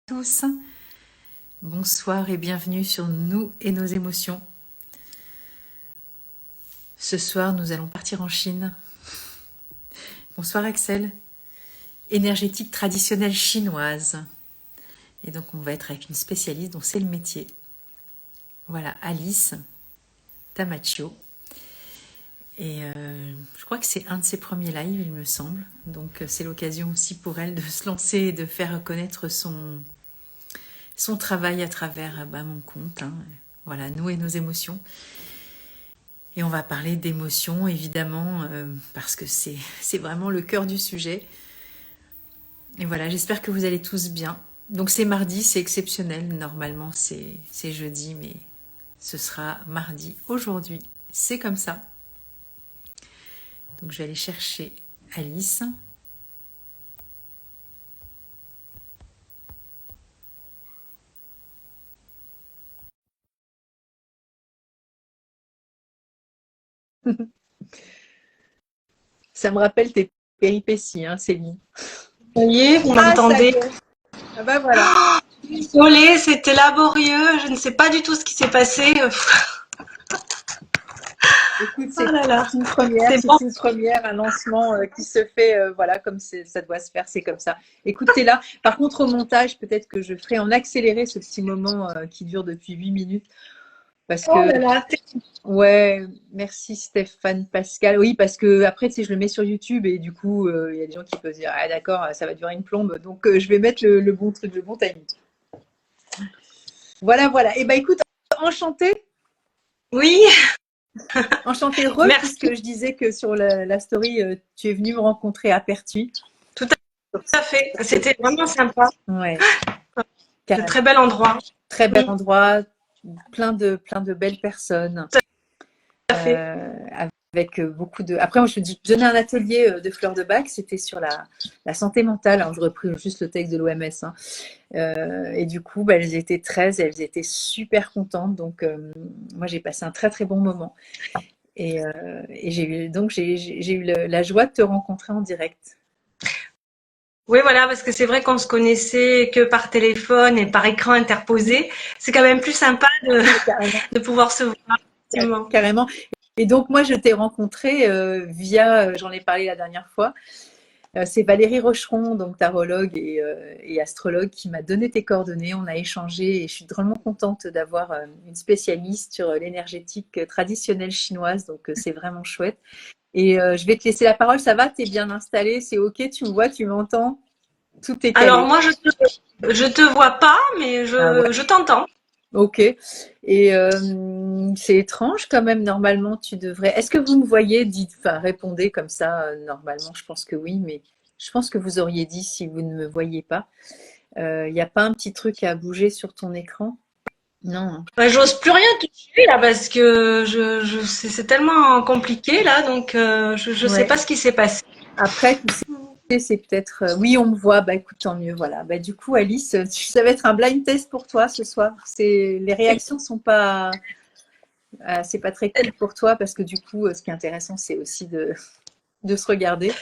Tous, bonsoir et bienvenue sur Nous et nos émotions. Ce soir, nous allons partir en Chine. Bonsoir Axel. Énergétique traditionnelle chinoise. Et donc, on va être avec une spécialiste dont c'est le métier. Voilà, Alice Tamaccio. Et je crois que c'est un de ses premiers lives, il me semble. Donc, c'est l'occasion aussi pour elle de se lancer et de faire connaître son travail à travers mon compte. Voilà, nous et nos émotions. Et on va parler d'émotions, évidemment, parce que c'est vraiment le cœur du sujet. Et voilà, j'espère que vous allez tous bien. Donc c'est mardi, c'est exceptionnel. Normalement, c'est jeudi, mais ce sera mardi aujourd'hui. C'est comme ça. Donc je vais aller chercher Alice. Ça me rappelle tes péripéties, Céline. Ça y est, vous m'entendez? Ah bah voilà. Désolée, c'était laborieux. Je ne sais pas du tout ce qui s'est passé. Écoute, c'est une première, une première, un lancement qui se fait, voilà, comme ça doit se faire, c'est comme ça. Écoute, t'es là. Par contre, au montage, peut-être que je ferai en accéléré ce petit moment qui dure depuis 8 minutes. Parce que, ouais, merci Stéphane Pascal. Oui, parce que après, tu sais, je le mets sur YouTube et du coup, il y a des gens qui peuvent se dire, ah d'accord, ça va durer une plombe. Donc, je vais mettre le bon truc, le bon timing. Voilà, voilà. Et bah écoute, enchantée. Oui. Enchantée, puisque je disais que sur la story, tu es venue me rencontrer à Pertuis. Tout à fait. C'était vraiment sympa. Ouais. De très bel endroit. Très bel endroit, plein de belles personnes. Tout à fait. Avec beaucoup de. Après, moi, je donnais un atelier de fleurs de bac, c'était sur la santé mentale. Alors, je repris juste le texte de l'OMS. Et du coup, elles étaient 13 et elles étaient super contentes. Donc, moi, j'ai passé un très, très bon moment. Et j'ai eu la joie de te rencontrer en direct. Oui, voilà, parce que c'est vrai qu'on se connaissait que par téléphone et par écran interposé. C'est quand même plus sympa de pouvoir se voir. Carrément. Et donc, moi, je t'ai rencontré via, j'en ai parlé la dernière fois, c'est Valérie Rocheron, donc tarologue et astrologue, qui m'a donné tes coordonnées. On a échangé et je suis drôlement contente d'avoir une spécialiste sur l'énergétique traditionnelle chinoise. Donc, c'est vraiment chouette. Et je vais te laisser la parole. Ça va? T'es bien installée? C'est OK? Tu me vois? Tu m'entends? Tout est calé. Alors, moi, je te vois pas, mais je t'entends. Ok. Et c'est étrange quand même. Normalement, tu devrais. Est-ce que vous me voyez? Répondez comme ça. Normalement, je pense que oui, mais je pense que vous auriez dit si vous ne me voyez pas. Il n'y a pas un petit truc à bouger sur ton écran? Non. J'ose plus rien toucher là parce que c'est tellement compliqué là, donc je sais pas ce qui s'est passé. Après, tu sais, c'est peut-être. Oui, on me voit. Bah écoute, tant mieux. Voilà. Bah du coup, Alice, ça va être un blind test pour toi ce soir. Les réactions sont pas. C'est pas très cool pour toi parce que du coup, ce qui est intéressant, c'est aussi de se regarder.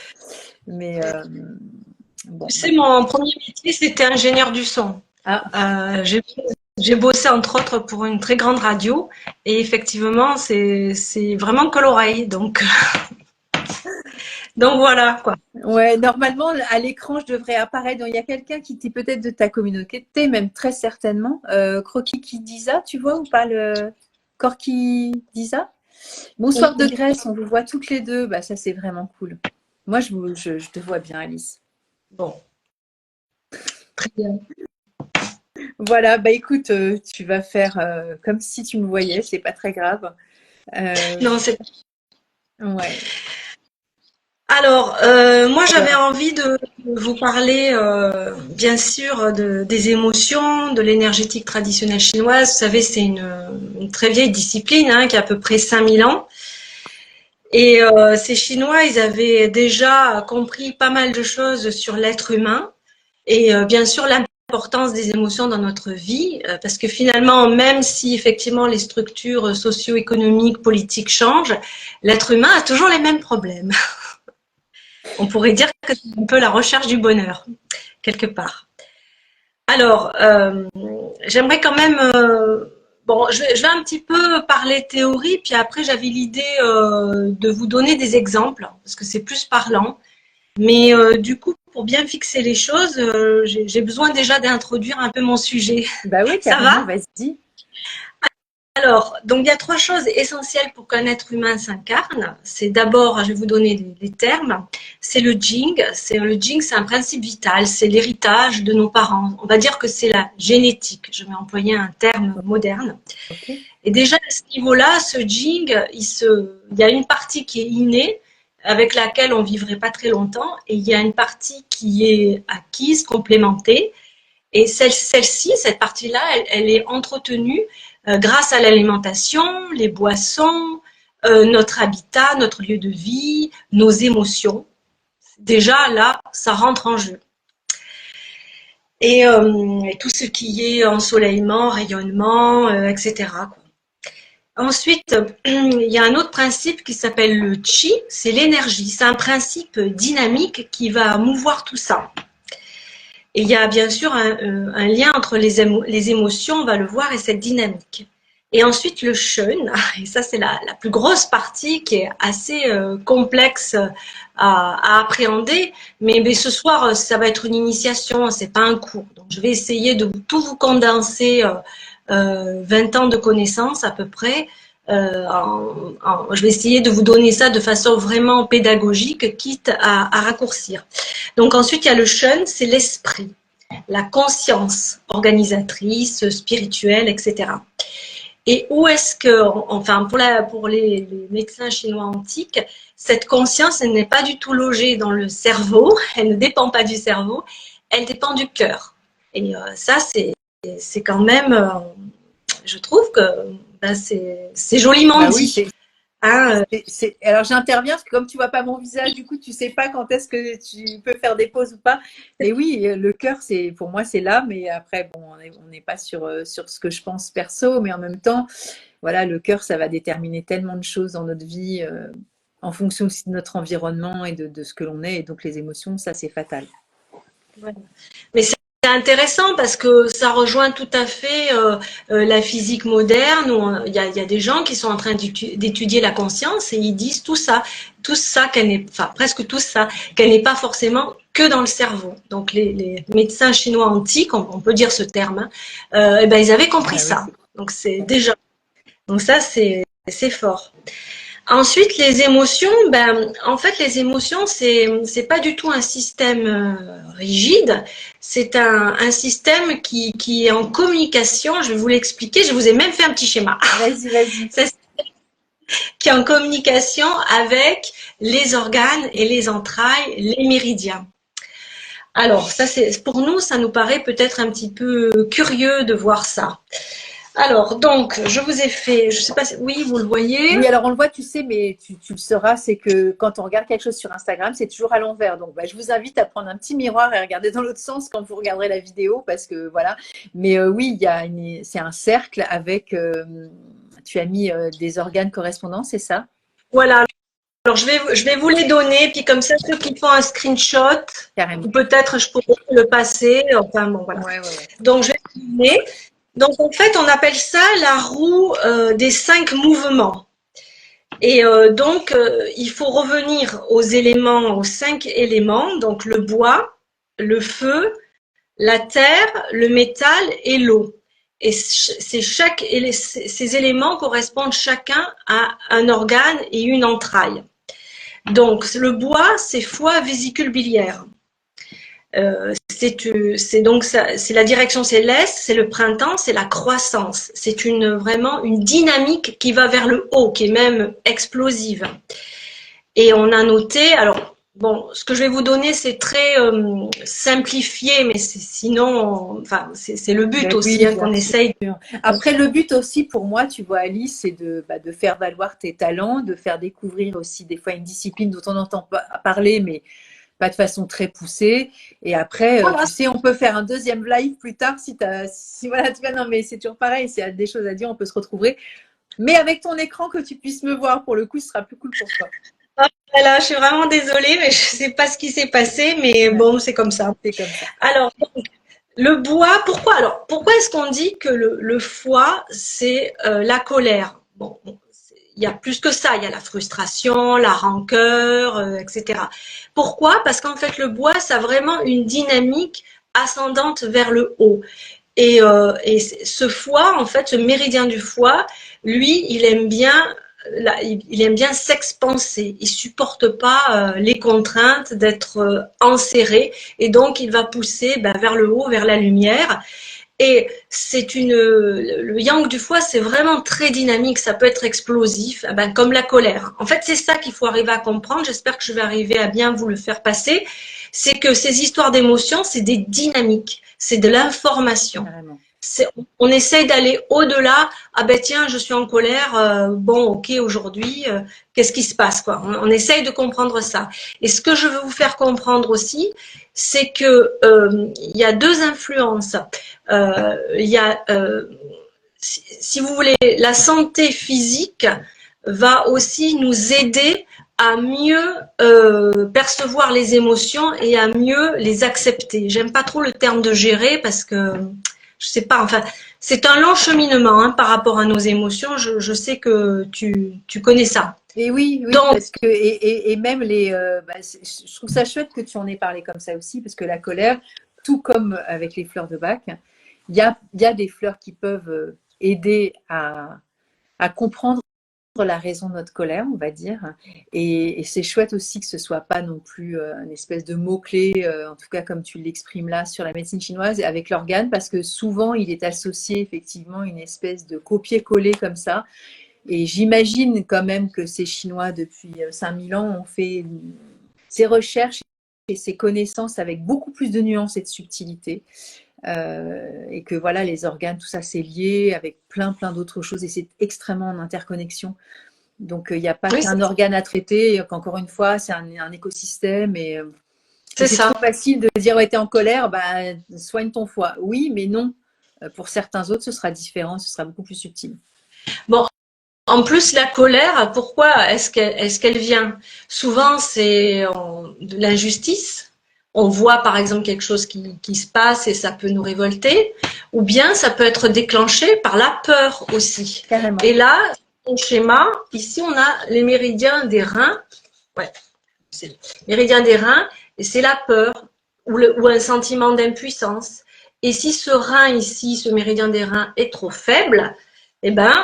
Mais bon. Tu sais, mon premier métier, c'était ingénieur du son. J'ai bossé entre autres pour une très grande radio et effectivement, c'est vraiment que l'oreille. Donc voilà quoi. Ouais, normalement, à l'écran, je devrais apparaître. Donc, il y a quelqu'un qui était peut-être de ta communauté, même très certainement. Croquis qui Disa, tu vois ou pas le Corki Disa? Bonsoir de Grèce, on vous voit toutes les deux. Bah, ça, c'est vraiment cool. Moi, je te vois bien, Alice. Bon. Très bien. Voilà, bah écoute, tu vas faire comme si tu me voyais, c'est pas très grave. Non, c'est pas. Ouais. Alors, moi, j'avais envie de vous parler, bien sûr, des émotions, de l'énergétique traditionnelle chinoise. Vous savez, c'est une très vieille discipline qui a à peu près 5000 ans. Et ces Chinois, ils avaient déjà compris pas mal de choses sur l'être humain et bien sûr l'importance des émotions dans notre vie, parce que finalement, même si effectivement les structures socio-économiques, politiques changent, l'être humain a toujours les mêmes problèmes. On pourrait dire que c'est un peu la recherche du bonheur, quelque part. Alors, j'aimerais quand même. Bon, je vais un petit peu parler théorie, puis après j'avais l'idée de vous donner des exemples, parce que c'est plus parlant. Mais du coup, pour bien fixer les choses, j'ai besoin déjà d'introduire un peu mon sujet. Bah oui, Ça va? carrément, vas-y. Alors, donc il y a trois choses essentielles pour qu'un être humain s'incarne. C'est d'abord, je vais vous donner les termes. C'est le Jing. Le Jing, c'est un principe vital. C'est l'héritage de nos parents. On va dire que c'est la génétique. Je vais employer un terme moderne. Ok. Et déjà à ce niveau-là, ce Jing, il y a une partie qui est innée, avec laquelle on vivrait pas très longtemps, et il y a une partie qui est acquise, complémentée. Et celle-ci, cette partie-là, elle est entretenue grâce à l'alimentation, les boissons, notre habitat, notre lieu de vie, nos émotions. Déjà, là, ça rentre en jeu. Et tout ce qui est ensoleillement, rayonnement, etc., quoi. Ensuite, il y a un autre principe qui s'appelle le chi, c'est l'énergie. C'est un principe dynamique qui va mouvoir tout ça. Et il y a bien sûr un lien entre les émotions, on va le voir, et cette dynamique. Et ensuite le shun, et ça c'est la plus grosse partie qui est assez complexe à appréhender, mais ce soir ça va être une initiation, c'est pas un cours. Donc je vais essayer de tout vous condenser 20 ans de connaissances à peu près. Je vais essayer de vous donner ça de façon vraiment pédagogique, quitte à raccourcir. Donc ensuite, il y a le shun, c'est l'esprit, la conscience organisatrice, spirituelle, etc. Et où est-ce que, enfin, pour les médecins chinois antiques, cette conscience, elle n'est pas du tout logée dans le cerveau, elle ne dépend pas du cerveau, elle dépend du cœur. Et ça, c'est quand même, je trouve que ben, c'est joliment Bah oui, dit. Hein. Alors j'interviens parce que comme tu vois pas mon visage, du coup tu sais pas quand est-ce que tu peux faire des pauses ou pas. Mais oui, le cœur, c'est pour moi c'est là, mais après bon, on n'est pas sur ce que je pense perso, mais en même temps, voilà, le cœur, ça va déterminer tellement de choses dans notre vie, en fonction aussi de notre environnement et de ce que l'on est, et donc les émotions, ça c'est fatal. Voilà. Mais c'est intéressant parce que ça rejoint tout à fait la physique moderne où il y a des gens qui sont en train d'étudier la conscience et ils disent tout ça qu'elle n'est, enfin presque tout ça, qu'elle n'est pas forcément que dans le cerveau. Donc les médecins chinois antiques, on peut dire ce terme, hein, eh ben ils avaient compris Ah oui, ça. Donc c'est déjà, donc ça c'est fort. Ensuite, les émotions, ben, en fait, les émotions, c'est pas du tout un système rigide. C'est un système qui est en communication. Je vais vous l'expliquer. Je vous ai même fait un petit schéma. vas-y, vas-y. C'est qui est en communication avec les organes et les entrailles, les méridiens. Alors, ça, c'est pour nous, ça nous paraît peut-être un petit peu curieux de voir ça. Alors, donc, je vous ai fait, je sais pas, oui, vous le voyez. Oui, alors on le voit, tu sais, mais tu le sauras, c'est que quand on regarde quelque chose sur Instagram, c'est toujours à l'envers. Donc, bah, je vous invite à prendre un petit miroir et regarder dans l'autre sens quand vous regarderez la vidéo, parce que voilà. Mais oui, c'est un cercle avec, tu as mis des organes correspondants, c'est ça? Voilà. Alors, je vais vous les donner, puis comme ça, ceux qui font un screenshot, Carrément. ou peut-être je pourrais le passer. Enfin, bon, voilà. Ouais, ouais, ouais. Donc, je vais vous donner. Donc, en fait, on appelle ça la roue des 5 mouvements. Et donc, il faut revenir aux éléments, aux 5 éléments, donc le bois, le feu, la terre, le métal et l'eau. Et ces éléments correspondent chacun à un organe et une entraille. Donc, le bois, c'est foie, vésicule biliaire. C'est donc c'est la direction céleste, c'est le printemps, c'est la croissance. C'est vraiment une dynamique qui va vers le haut, qui est même explosive. Et on a noté, alors bon, ce que je vais vous donner, c'est très simplifié, mais sinon, enfin, c'est le but Ben aussi oui, hein, bien qu'on essaye. sûr. Après, le but aussi pour moi, tu vois, Alice, c'est de faire valoir tes talents, de faire découvrir aussi des fois une discipline dont on entend pas parler, mais pas de façon très poussée. Et après, Voilà. tu sais, on peut faire un deuxième live plus tard si voilà, tu vois, non, mais c'est toujours pareil, s'il y a des choses à dire, on peut se retrouver. Mais avec ton écran, que tu puisses me voir, pour le coup, ce sera plus cool pour toi. Voilà, je suis vraiment désolée, mais je sais pas ce qui s'est passé, mais Ouais, bon, c'est comme ça. c'est comme ça. Alors, Le bois, pourquoi alors? Pourquoi est-ce qu'on dit que le foie, c'est la colère? Bon, il y a plus que ça. Il y a la frustration, la rancœur, etc. Pourquoi? Parce qu'en fait, le bois, ça a vraiment une dynamique ascendante vers le haut. Et ce foie, en fait, ce méridien du foie, lui, il aime bien s'expanser. Il supporte pas les contraintes d'être enserré, et donc il va pousser vers le haut, vers la lumière. Et le yang du foie, c'est vraiment très dynamique. Ça peut être explosif, comme la colère. En fait, c'est ça qu'il faut arriver à comprendre. J'espère que je vais arriver à bien vous le faire passer. C'est que ces histoires d'émotions, c'est des dynamiques, c'est de l'information. Carrément. On essaye d'aller au-delà. Ah ben tiens, je suis en colère. Bon, ok, aujourd'hui, qu'est-ce qui se passe quoi? On essaye de comprendre ça. Et ce que je veux vous faire comprendre aussi, c'est que il y a deux influences. Il y a, si vous voulez, la santé physique va aussi nous aider à mieux percevoir les émotions et à mieux les accepter. J'aime pas trop le terme de gérer parce que je sais pas, enfin, c'est un long cheminement hein, par rapport à nos émotions. Je sais que tu connais ça. Et oui, Donc, parce que et même je trouve ça chouette que tu en aies parlé comme ça aussi, parce que la colère, tout comme avec les fleurs de bac, il y a des fleurs qui peuvent aider à comprendre la raison de notre colère, on va dire. Et c'est chouette aussi que ce soit pas non plus une espèce de mot-clé, en tout cas comme tu l'exprimes là sur la médecine chinoise avec l'organe, parce que souvent il est associé effectivement à une espèce de copier-coller comme ça. Et j'imagine quand même que ces Chinois, depuis 5000 ans, ont fait ces recherches et ces connaissances avec beaucoup plus de nuances et de subtilité. Et que voilà, les organes, tout ça, c'est lié avec plein d'autres choses et c'est extrêmement en interconnexion. Donc, il n'y a pas oui, qu'un organe à traiter, qu'encore une fois, c'est un écosystème et c'est c'est ça. trop facile de dire ouais, t'es en colère, bah, soigne ton foie. Oui, mais non. Pour certains autres, ce sera différent, ce sera beaucoup plus subtil. Bon, en plus, la colère, pourquoi est-ce qu'elle vient? Souvent, c'est de l'injustice. On voit par exemple quelque chose qui se passe et ça peut nous révolter, ou bien ça peut être déclenché par la peur aussi. Carrément. Et là, au schéma, ici on a les méridiens des reins. Ouais, c'est le méridien des reins, et c'est la peur ou un sentiment d'impuissance. Et si ce rein ici, ce méridien des reins est trop faible, eh ben,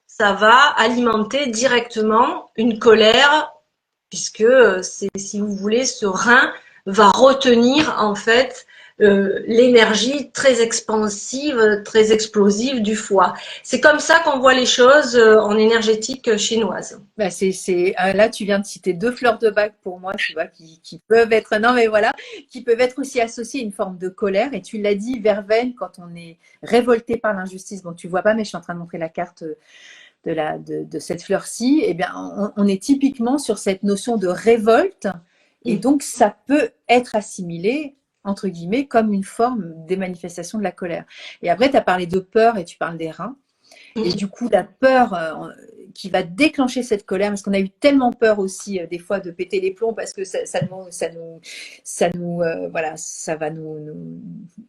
ça va alimenter directement une colère, puisque si vous voulez, ce rein va retenir en fait l'énergie très expansive, très explosive du foie. C'est comme ça qu'on voit les choses en énergétique chinoise. Bah là, tu viens de citer deux fleurs de bac pour moi, tu vois, qui peuvent être, non mais voilà, qui peuvent être aussi associées à une forme de colère. Et tu l'as dit, verveine, quand on est révolté par l'injustice. Bon, tu vois pas, mais je suis en train de montrer la carte de cette fleur-ci. Eh bien, on est typiquement sur cette notion de révolte. Et donc, ça peut être assimilé, entre guillemets, comme une forme des manifestations de la colère. Et après, tu as parlé de peur et tu parles des reins. Et du coup, la peur qui va déclencher cette colère, parce qu'on a eu tellement peur aussi des fois de péter les plombs, parce que voilà, ça va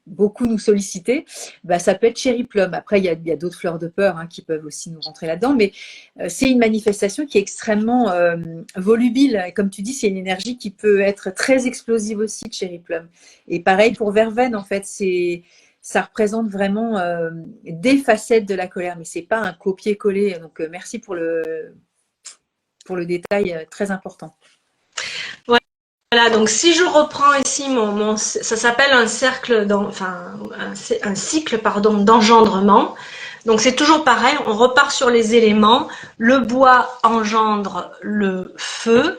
beaucoup nous solliciter. Bah, ça peut être cherry plum. Après, il y a d'autres fleurs de peur hein, qui peuvent aussi nous rentrer là-dedans, mais c'est une manifestation qui est extrêmement volubile. Et comme tu dis, c'est une énergie qui peut être très explosive aussi de cherry plum. Et pareil pour verveine, en fait, ça représente vraiment des facettes de la colère, mais c'est pas un copier-coller. Donc, merci pour le détail très important. Voilà, donc si je reprends ici ça s'appelle un cercle, un cycle pardon d'engendrement. Donc c'est toujours pareil, on repart sur les éléments. Le bois engendre le feu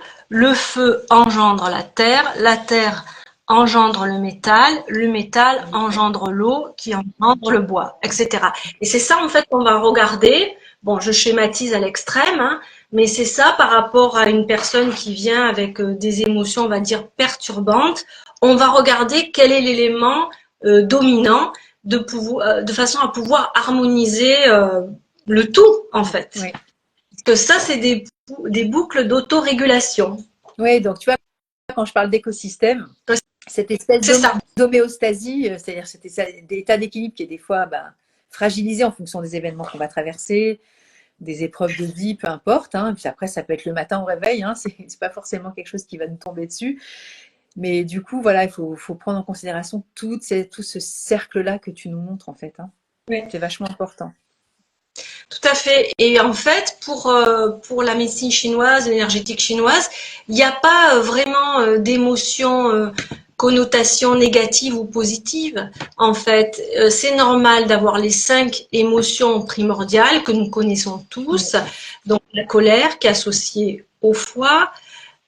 engendre la terre engendre le métal engendre l'eau qui engendre le bois, etc. Et c'est ça en fait qu'on va regarder. Bon, je schématise à l'extrême, hein, mais c'est ça par rapport à une personne qui vient avec des émotions, on va dire, perturbantes. On va regarder quel est l'élément dominant de façon à pouvoir harmoniser le tout, en fait. Oui. Parce que ça, c'est des boucles d'autorégulation. Oui, donc tu vois, quand je parle d'écosystème, cette espèce C'est ça. d'homéostasie, c'est-à-dire cet état d'équilibre qui est des fois fragilisé en fonction des événements qu'on va traverser, des épreuves de vie, peu importe. Hein. Puis après, ça peut être le matin au réveil, hein. C'est pas forcément quelque chose qui va nous tomber dessus. Mais du coup, voilà, il faut prendre en considération tout ce cercle-là que tu nous montres, en fait. Hein. Oui. C'est vachement important. Tout à fait. Et en fait, pour la médecine chinoise, l'énergétique chinoise, il n'y a pas vraiment d'émotions, connotations négatives ou positives. En fait, c'est normal d'avoir les 5 émotions primordiales que nous connaissons tous. Donc, la colère qui est associée au foie,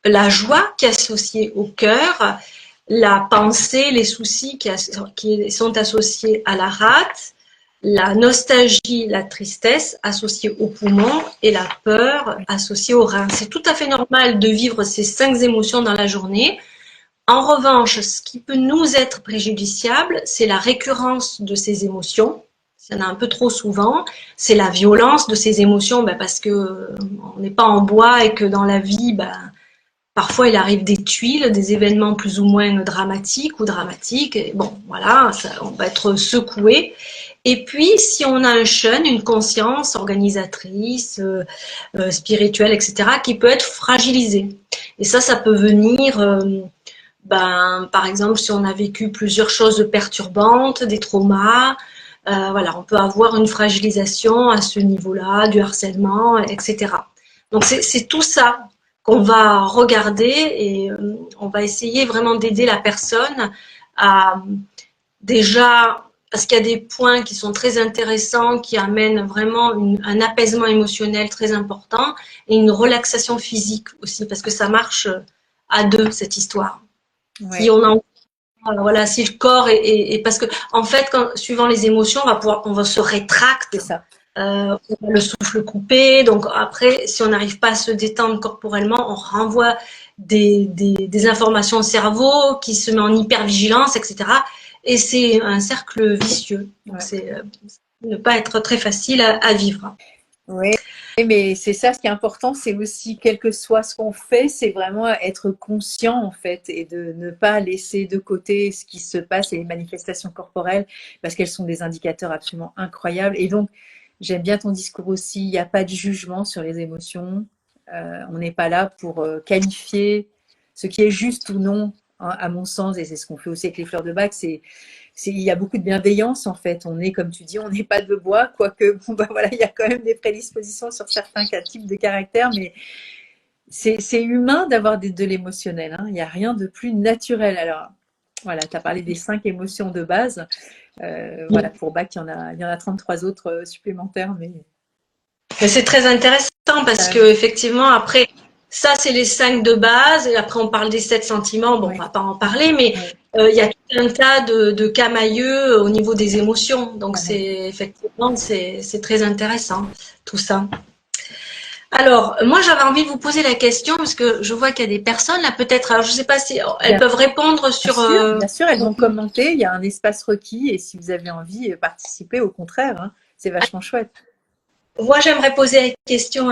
la joie qui est associée au cœur, la pensée, les soucis qui sont associés à la rate, la nostalgie, la tristesse associée aux poumons et la peur associée aux reins. C'est tout à fait normal de vivre ces 5 émotions dans la journée. En revanche, ce qui peut nous être préjudiciable, c'est la récurrence de ces émotions. Il y en a un peu trop souvent. C'est la violence de ces émotions, parce que on n'est pas en bois et que dans la vie, parfois il arrive des tuiles, des événements plus ou moins dramatiques. Et bon, voilà, on va être secoué. Et puis, si on a un shun, une conscience organisatrice, spirituelle, etc., qui peut être fragilisée. Et ça peut venir, par exemple, si on a vécu plusieurs choses perturbantes, des traumas, voilà, on peut avoir une fragilisation à ce niveau-là, du harcèlement, etc. Donc, c'est tout ça qu'on va regarder et on va essayer vraiment d'aider la personne à déjà, parce qu'il y a des points qui sont très intéressants, qui amènent vraiment un apaisement émotionnel très important et une relaxation physique aussi, parce que ça marche à deux, cette histoire. Ouais. Si on en voilà, si le corps est parce que en fait, suivant les émotions, on va se rétracter. C'est ça. On a le souffle coupé, donc après, si on n'arrive pas à se détendre corporellement, on renvoie des informations au cerveau qui se met en hypervigilance, etc. Et c'est un cercle vicieux. Donc c'est ne pas être très facile à vivre. Oui, mais c'est ça ce qui est important, c'est aussi, quel que soit ce qu'on fait, c'est vraiment être conscient en fait et de ne pas laisser de côté ce qui se passe et les manifestations corporelles parce qu'elles sont des indicateurs absolument incroyables. Et donc, j'aime bien ton discours aussi, il n'y a pas de jugement sur les émotions. On n'est pas là pour qualifier ce qui est juste ou non, hein, à mon sens, et c'est ce qu'on fait aussi avec les fleurs de bac, il y a beaucoup de bienveillance en fait. On est, comme tu dis, on n'est pas de bois, quoique voilà, il y a quand même des prédispositions sur certains types de caractères, mais c'est humain d'avoir de l'émotionnel. Hein. Il n'y a rien de plus naturel. Alors voilà, tu as parlé des 5 émotions de base. Voilà, pour Bach, il y en a 33 autres supplémentaires, mais c'est très intéressant parce que effectivement, après, ça c'est les 5 de base, et après on parle des 7 sentiments. Bon, on va pas en parler, mais il y a tout un tas de camailleux au niveau des émotions. Donc effectivement, c'est très intéressant tout ça. Alors, moi j'avais envie de vous poser la question parce que je vois qu'il y a des personnes là, peut-être, alors je sais pas si elles peuvent répondre sur. Bien sûr, elles vont commenter. Il y a un espace requis et si vous avez envie de participer, au contraire, hein, c'est vachement chouette. Moi, j'aimerais poser la question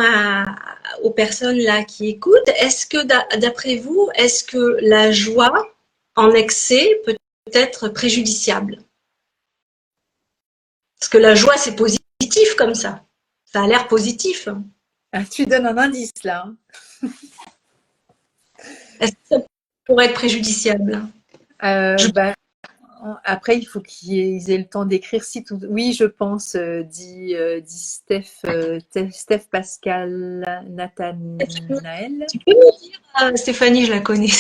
aux personnes là qui écoutent. Est-ce que, d'après vous, est-ce que la joie en excès peut être préjudiciable? Parce que la joie, c'est positif comme ça. Ça a l'air positif. Ah, tu donnes un indice là. Hein. Est-ce que ça pourrait être préjudiciable? Après, il faut qu'ils aient le temps d'écrire si tout. Oui, je pense, dit Steph Pascal Nathanaël. Tu peux me dire, Stéphanie, je la connais.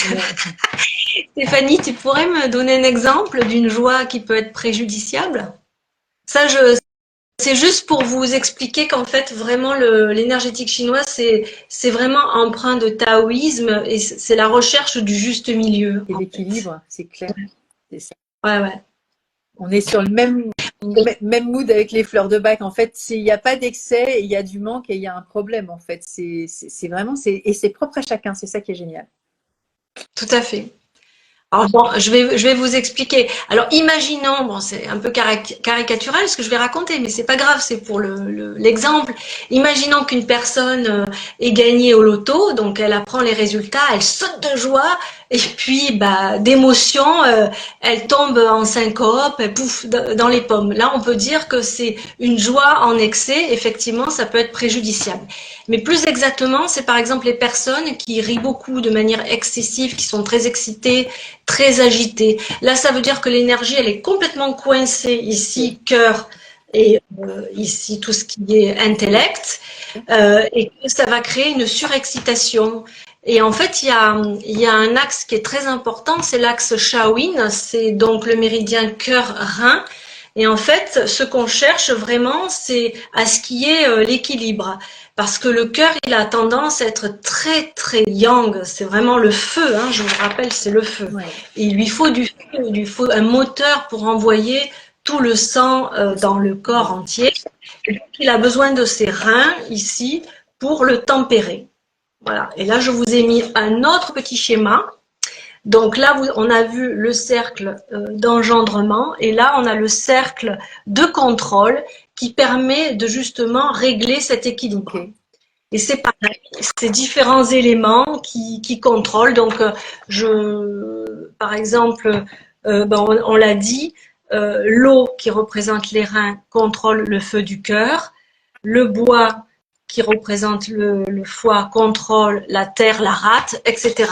Stéphanie, tu pourrais me donner un exemple d'une joie qui peut être préjudiciable? Ça, c'est juste pour vous expliquer qu'en fait, vraiment, l'énergétique chinoise, c'est vraiment empreint de taoïsme et c'est la recherche du juste milieu. Et l'équilibre, c'est clair. C'est ça. Ouais. On est sur le même mood avec les fleurs de bac. En fait, il n'y a pas d'excès, il y a du manque et il y a un problème. En fait, c'est vraiment, et c'est propre à chacun. C'est ça qui est génial. Tout à fait. Alors bon, je vais vous expliquer. Alors imaginons, bon c'est un peu caricatural ce que je vais raconter, mais c'est pas grave, c'est pour l'exemple. Imaginons qu'une personne ait gagné au loto, donc elle apprend les résultats, elle saute de joie, et puis d'émotion, elle tombe en syncope, elle pouffe dans les pommes. Là, on peut dire que c'est une joie en excès. Effectivement, ça peut être préjudiciable. Mais plus exactement, c'est par exemple les personnes qui rient beaucoup de manière excessive, qui sont très excitées, très agitées. Là, ça veut dire que l'énergie, elle est complètement coincée ici, cœur, et ici tout ce qui est intellect, et que ça va créer une surexcitation. Et en fait, il y a un axe qui est très important, c'est l'axe Shaolin, c'est donc le méridien cœur-rein. Et en fait, ce qu'on cherche vraiment, c'est à ce qui est l'équilibre. Parce que le cœur, il a tendance à être très, très yang. C'est vraiment le feu, hein, je vous rappelle, c'est le feu. Ouais. Et il lui faut du feu, il lui faut un moteur pour envoyer tout le sang dans le corps entier. Et donc, il a besoin de ses reins, ici, pour le tempérer. Voilà. Et là, je vous ai mis un autre petit schéma. Donc là, on a vu le cercle d'engendrement et là, on a le cercle de contrôle qui permet de justement régler cet équilibre. Ok. Et c'est pareil, ces différents éléments qui contrôlent. Donc, par exemple, on l'a dit, l'eau qui représente les reins contrôle le feu du cœur, le bois qui représente le foie contrôle la terre, la rate, etc.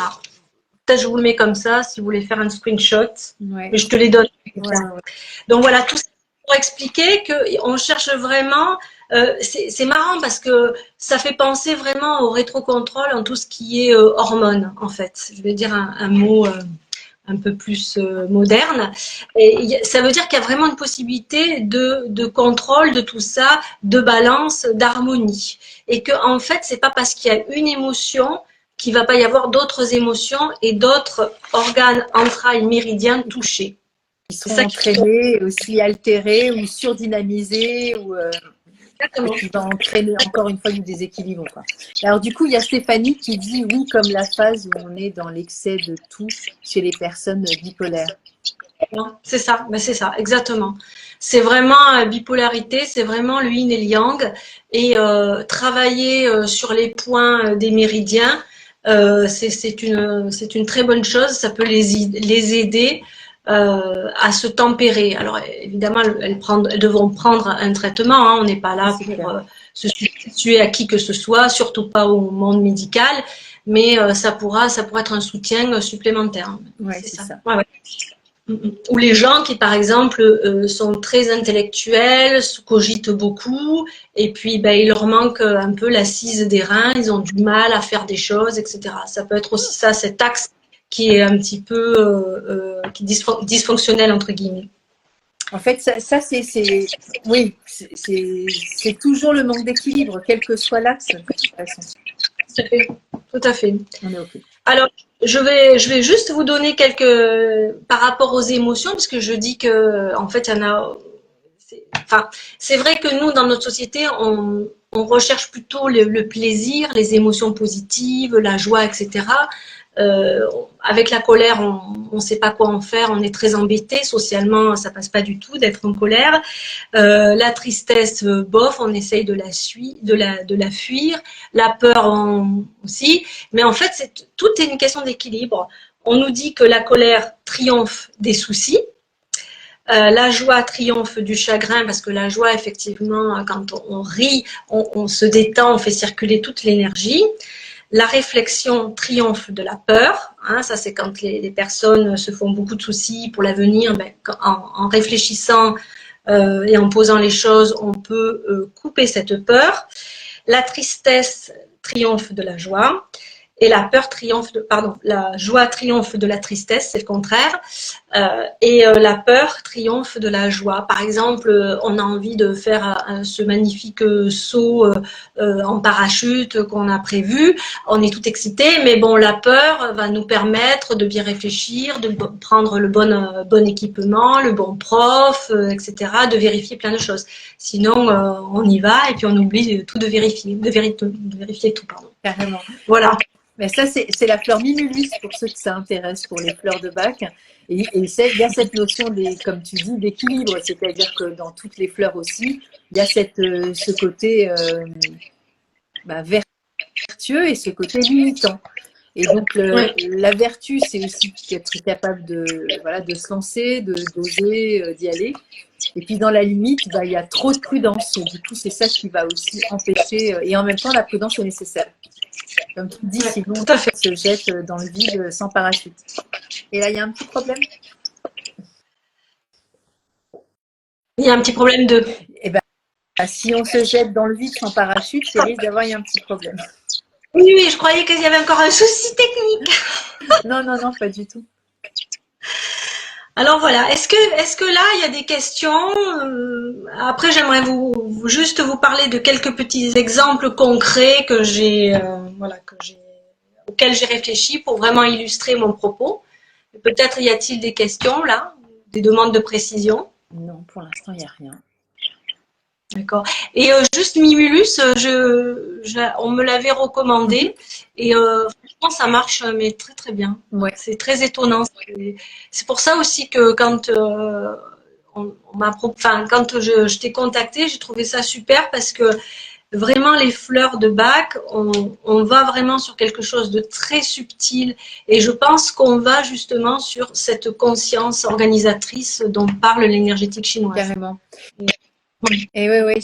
Peut-être je vous le mets comme ça si vous voulez faire un screenshot, Ouais. mais je te les donne. Ouais. Donc voilà, tout ça pour expliquer qu'on cherche vraiment. C'est marrant parce que ça fait penser vraiment au rétrocontrôle en tout ce qui est hormones, en fait. Je vais dire un mot un peu plus moderne. Et ça veut dire qu'il y a vraiment une possibilité de contrôle de tout ça, de balance, d'harmonie. Et que en fait, c'est pas parce qu'il y a une émotion qu'il va pas y avoir d'autres émotions et d'autres organes entrailles méridiens touchés. Ils sont entraînés, aussi altérés ou surdynamisés ou qui va entraîner encore une fois du déséquilibre, quoi. Alors du coup, il y a Stéphanie qui dit oui, comme la phase où on est dans l'excès de tout chez les personnes bipolaires. C'est ça, exactement. C'est vraiment bipolarité, c'est vraiment le yin et le yang. Et travailler sur les points des méridiens, c'est une très bonne chose. Ça peut les aider à se tempérer. Alors évidemment, elles devront prendre un traitement. Hein. On n'est pas là pour se substituer à qui que ce soit, surtout pas au monde médical. Mais ça pourra être un soutien supplémentaire. Ouais, c'est ça. Ouais, ouais. Ou les gens qui, par exemple, sont très intellectuels, cogitent beaucoup, et puis il leur manque un peu l'assise des reins, ils ont du mal à faire des choses, etc. Ça peut être aussi ça, cet axe qui est un petit peu dysfonctionnel, entre guillemets. En fait, ça c'est toujours le manque d'équilibre, quel que soit l'axe, de toute façon. Tout à fait. On est OK. Alors, je vais juste vous donner par rapport aux émotions, parce que je dis que, en fait, il y en a. C'est vrai que nous, dans notre société, on recherche plutôt le plaisir, les émotions positives, la joie, etc. Avec la colère, on ne sait pas quoi en faire, on est très embêté. Socialement, ça passe pas du tout d'être en colère. La tristesse, bof, on essaye de la fuir. La peur aussi. Mais en fait, tout est une question d'équilibre. On nous dit que la colère triomphe des soucis. La joie triomphe du chagrin, parce que la joie, effectivement, quand on rit, on se détend, on fait circuler toute l'énergie. La réflexion triomphe de la peur. Hein, ça, c'est quand les personnes se font beaucoup de soucis pour l'avenir. En réfléchissant et en posant les choses, on peut couper cette peur. La tristesse triomphe de la joie. Et la joie triomphe de la tristesse, c'est le contraire. La peur triomphe de la joie. Par exemple, on a envie de faire ce magnifique saut en parachute qu'on a prévu. On est tout excité, mais bon, la peur va nous permettre de bien réfléchir, de prendre le bon équipement, le bon prof, etc., de vérifier plein de choses. Sinon, on y va et puis on oublie tout de vérifier tout, pardon. Carrément. Voilà. Mais ça, c'est la fleur mimulus pour ceux que ça intéresse, pour les fleurs de Bach. Et il y a cette notion, comme tu dis, d'équilibre. C'est-à-dire que dans toutes les fleurs aussi, il y a ce côté vertueux et ce côté limitant. Et donc, Ouais. la vertu, c'est aussi être capable de, voilà, de se lancer, d'oser, d'y aller. Et puis, dans la limite, bah, il y a trop de prudence. Du coup, c'est ça qui va aussi empêcher. Et en même temps, la prudence est nécessaire. Comme tu dis, Ouais, sinon, tout à fait. on se jette dans le vide sans parachute. Et là, il y a un petit problème. Il y a un petit problème de. Et ben, si on se jette dans le vide sans parachute, il risque d'avoir un petit problème. Oui, oui, je croyais qu'il y avait encore un souci technique. Non, non, non, pas du tout. Alors voilà, est-ce que là il y a des questions? Après, j'aimerais juste vous parler de quelques petits exemples concrets que j'ai voilà auxquels j'ai réfléchi pour vraiment illustrer mon propos. Peut-être y a-t-il des questions là, des demandes de précision. Non, pour l'instant, il n'y a rien. D'accord. Et juste Mimulus, on me l'avait recommandé et franchement ça marche mais très très bien. Ouais. C'est très étonnant. C'est pour ça aussi que quand quand je t'ai contacté, j'ai trouvé ça super parce que vraiment les fleurs de Bach, on va vraiment sur quelque chose de très subtil et je pense qu'on va justement sur cette conscience organisatrice dont parle l'énergétique chinoise. Carrément. Et oui,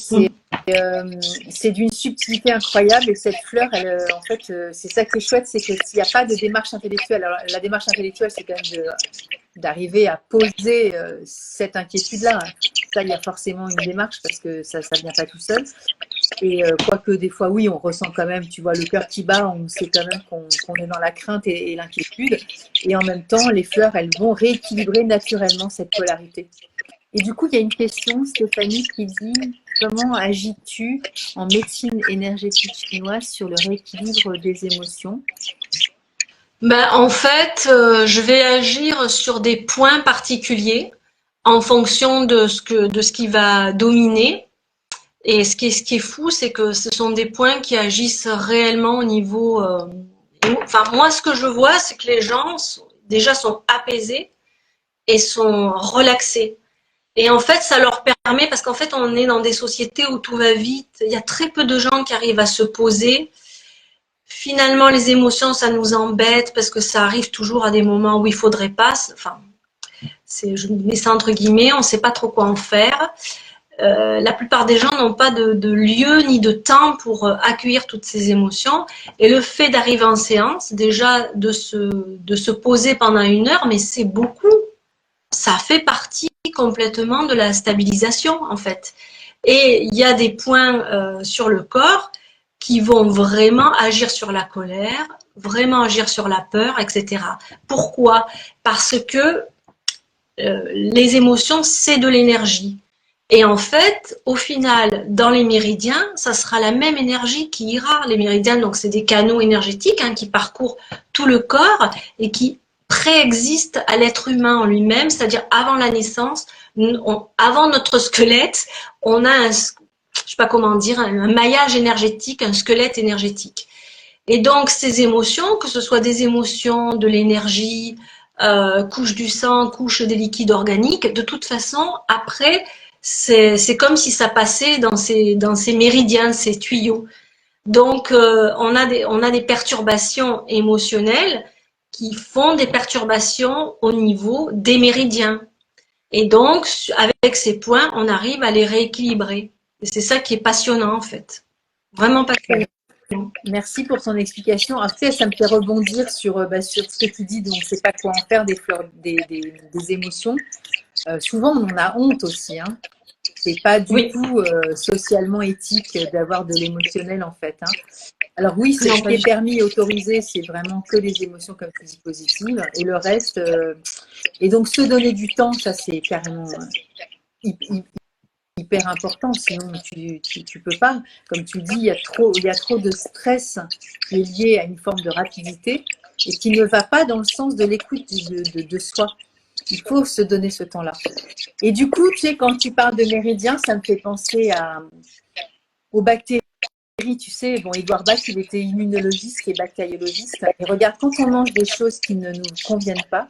c'est d'une subtilité incroyable et cette fleur, en fait, c'est ça qui est chouette, c'est que s'il n'y a pas de démarche intellectuelle, alors la démarche intellectuelle, c'est quand même d'arriver à poser cette inquiétude-là. Ça, il y a forcément une démarche parce que ça ne vient pas tout seul. Et quoique des fois, oui, on ressent quand même, tu vois, le cœur qui bat, on sait quand même qu'on est dans la crainte et l'inquiétude. Et en même temps, les fleurs, elles vont rééquilibrer naturellement cette polarité. Et du coup, il y a une question, Stéphanie, qui dit comment agis-tu en médecine énergétique chinoise sur le rééquilibre des émotions? En fait, je vais agir sur des points particuliers en fonction de ce qui va dominer. Et ce qui est fou, c'est que ce sont des points qui agissent réellement au niveau. Enfin, moi, ce que je vois, c'est que les gens déjà sont apaisés et sont relaxés. Et en fait, ça leur permet, parce qu'en fait, on est dans des sociétés où tout va vite. Il y a très peu de gens qui arrivent à se poser. Finalement, les émotions, ça nous embête parce que ça arrive toujours à des moments où il faudrait pas. Enfin, je mets ça entre guillemets, on ne sait pas trop quoi en faire. La plupart des gens n'ont pas de lieu ni de temps pour accueillir toutes ces émotions. Et le fait d'arriver en séance, déjà de se poser pendant 1 heure, mais c'est beaucoup. Ça fait partie complètement de la stabilisation, en fait. Et il y a des points sur le corps qui vont vraiment agir sur la colère, vraiment agir sur la peur, etc. Pourquoi? Parce que les émotions, c'est de l'énergie. Et en fait, au final, dans les méridiens, ça sera la même énergie qui ira. Les méridiens, donc c'est des canaux énergétiques qui parcourent tout le corps et qui préexistent à l'être humain en lui-même, c'est-à-dire avant la naissance, avant notre squelette, on a je sais pas comment dire, un maillage énergétique, un squelette énergétique. Et donc ces émotions, que ce soit des émotions, de l'énergie, couche du sang, couche des liquides organiques, de toute façon, après, c'est comme si ça passait dans ces méridiens, ces tuyaux. Donc, on a des perturbations émotionnelles qui font des perturbations au niveau des méridiens. Et donc, avec ces points, on arrive à les rééquilibrer. Et c'est ça qui est passionnant, en fait. Vraiment passionnant. Merci pour ton explication. En fait, ça me fait rebondir sur ce que tu dis, donc on ne sait pas quoi en faire des fleurs, des émotions. Souvent, on en a honte aussi. Hein. C'est pas du tout socialement éthique d'avoir de l'émotionnel en fait. Hein. Alors oui, ce qui est permis et autorisé, c'est vraiment que les émotions comme tu dis positives et le reste. Et donc se donner du temps, ça c'est carrément hyper important. Sinon tu peux pas. Comme tu dis, il y a trop de stress qui est lié à une forme de rapidité et qui ne va pas dans le sens de l'écoute de soi. Il faut se donner ce temps-là. Et du coup, tu sais, quand tu parles de méridien, ça me fait penser aux bactéries. Tu sais, bon, Edouard Bach, il était immunologiste et bactériologiste. Et regarde, quand on mange des choses qui ne nous conviennent pas,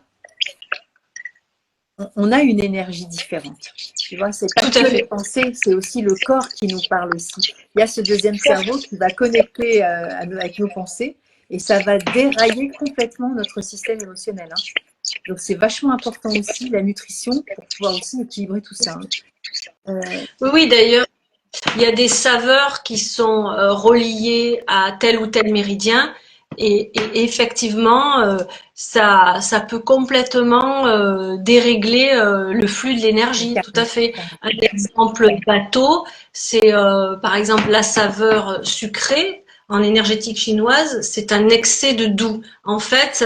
on a une énergie différente. Tu vois, c'est pas que les pensées, c'est aussi le corps qui nous parle aussi. Il y a ce deuxième cerveau qui va connecter avec nos pensées et ça va dérailler complètement notre système émotionnel. Hein. Donc c'est vachement important aussi la nutrition pour pouvoir aussi équilibrer tout ça. Hein. Oui, d'ailleurs, il y a des saveurs qui sont reliées à tel ou tel méridien et effectivement, ça peut complètement dérégler le flux de l'énergie, tout à fait. Un exemple bateau, c'est par exemple la saveur sucrée en énergétique chinoise, c'est un excès de doux. En fait,